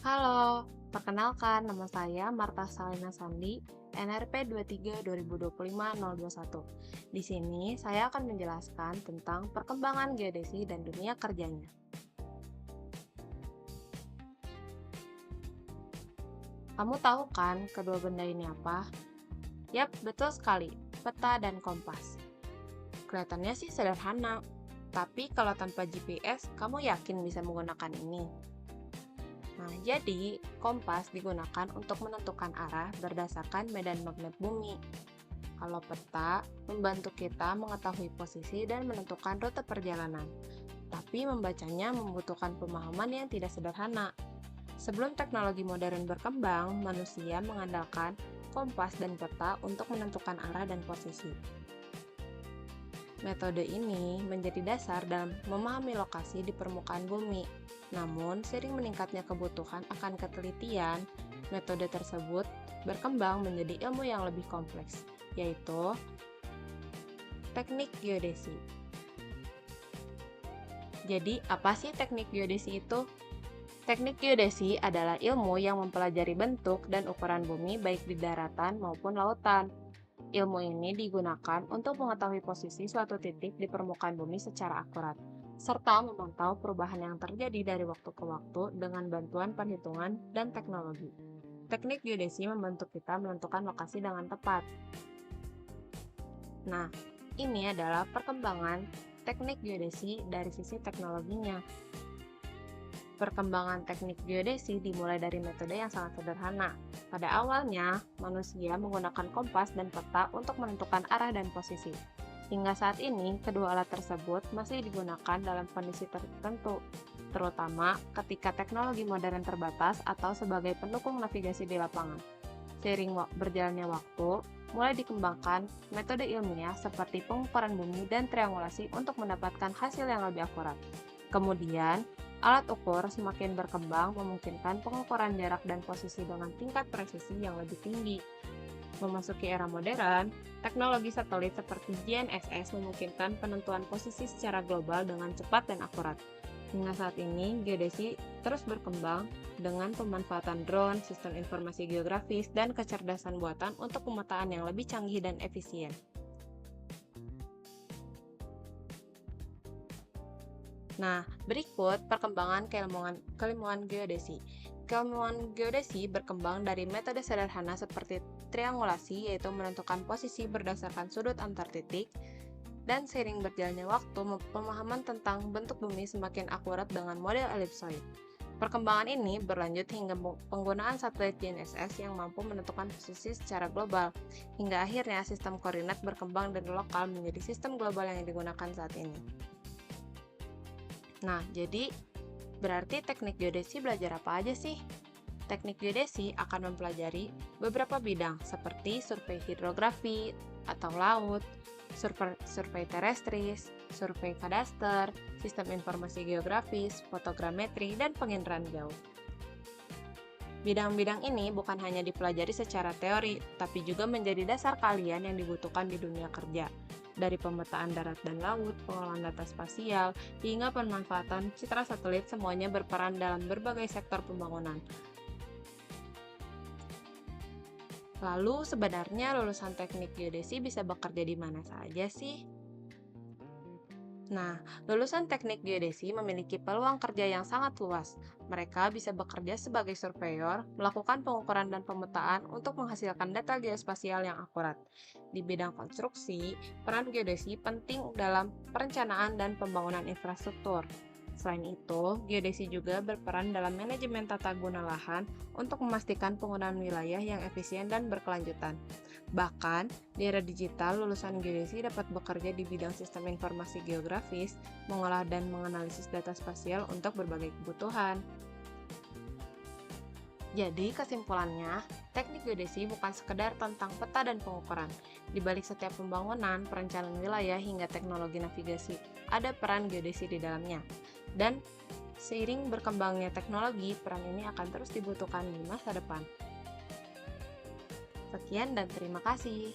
Halo, perkenalkan nama saya Marta Salina Sandi, NRP 23 2025 021. Di sini saya akan menjelaskan tentang perkembangan geodesi dan dunia kerjanya. Kamu tahu kan kedua benda ini apa? Yap, betul sekali, peta dan kompas. Kelihatannya sih sederhana, tapi kalau tanpa GPS, kamu yakin bisa menggunakan ini? Nah, jadi kompas digunakan untuk menentukan arah berdasarkan medan magnet bumi. Kalau peta membantu kita mengetahui posisi dan menentukan rute perjalanan, tapi membacanya membutuhkan pemahaman yang tidak sederhana. Sebelum teknologi modern berkembang, manusia mengandalkan kompas dan peta untuk menentukan arah dan posisi. Metode ini menjadi dasar dalam memahami lokasi di permukaan bumi. Namun, sering meningkatnya kebutuhan akan ketelitian, metode tersebut berkembang menjadi ilmu yang lebih kompleks, yaitu teknik geodesi. Jadi, apa sih teknik geodesi itu? Teknik geodesi adalah ilmu yang mempelajari bentuk dan ukuran bumi baik di daratan maupun lautan. Ilmu ini digunakan untuk mengetahui posisi suatu titik di permukaan bumi secara akurat, serta memantau perubahan yang terjadi dari waktu ke waktu dengan bantuan perhitungan dan teknologi. Teknik geodesi membantu kita menentukan lokasi dengan tepat. Nah, ini adalah perkembangan teknik geodesi dari sisi teknologinya. Perkembangan teknik geodesi dimulai dari metode yang sangat sederhana. Pada awalnya, manusia menggunakan kompas dan peta untuk menentukan arah dan posisi. Hingga saat ini, kedua alat tersebut masih digunakan dalam kondisi tertentu, terutama ketika teknologi modern terbatas atau sebagai pendukung navigasi di lapangan. Seiring berjalannya waktu, mulai dikembangkan metode ilmiah seperti pengukuran bumi dan triangulasi untuk mendapatkan hasil yang lebih akurat. Kemudian, alat ukur semakin berkembang memungkinkan pengukuran jarak dan posisi dengan tingkat presisi yang lebih tinggi. Memasuki era modern, teknologi satelit seperti GNSS memungkinkan penentuan posisi secara global dengan cepat dan akurat. Hingga saat ini, geodesi terus berkembang dengan pemanfaatan drone, sistem informasi geografis, dan kecerdasan buatan untuk pemetaan yang lebih canggih dan efisien. Nah, berikut perkembangan keilmuan geodesi. Keilmuan geodesi berkembang dari metode sederhana seperti triangulasi, yaitu menentukan posisi berdasarkan sudut antar titik, dan seiring berjalannya waktu, pemahaman tentang bentuk bumi semakin akurat dengan model elipsoid. Perkembangan ini berlanjut hingga penggunaan satelit GNSS yang mampu menentukan posisi secara global, hingga akhirnya sistem koordinat berkembang dari lokal menjadi sistem global yang digunakan saat ini. Nah, jadi berarti teknik geodesi belajar apa aja sih? Teknik geodesi akan mempelajari beberapa bidang seperti survei hidrografi atau laut, survei terestris, survei kadaster, sistem informasi geografis, fotogrametri, dan penginderaan jauh. Bidang-bidang ini bukan hanya dipelajari secara teori, tapi juga menjadi dasar kalian yang dibutuhkan di dunia kerja. Dari pemetaan darat dan laut, pengolahan data spasial, hingga pemanfaatan citra satelit, semuanya berperan dalam berbagai sektor pembangunan. Lalu, sebenarnya lulusan teknik geodesi bisa bekerja di mana saja sih? Nah, lulusan teknik geodesi memiliki peluang kerja yang sangat luas. Mereka bisa bekerja sebagai surveyor, melakukan pengukuran dan pemetaan untuk menghasilkan data geospasial yang akurat. Di bidang konstruksi, peran geodesi penting dalam perencanaan dan pembangunan infrastruktur. Selain itu, geodesi juga berperan dalam manajemen tata guna lahan untuk memastikan penggunaan wilayah yang efisien dan berkelanjutan. Bahkan, di era digital, lulusan geodesi dapat bekerja di bidang sistem informasi geografis, mengolah dan menganalisis data spasial untuk berbagai kebutuhan. Jadi, kesimpulannya, teknik geodesi bukan sekedar tentang peta dan pengukuran. Di balik setiap pembangunan, perencanaan wilayah, hingga teknologi navigasi, ada peran geodesi di dalamnya. Dan seiring berkembangnya teknologi, peran ini akan terus dibutuhkan di masa depan. Sekian dan terima kasih.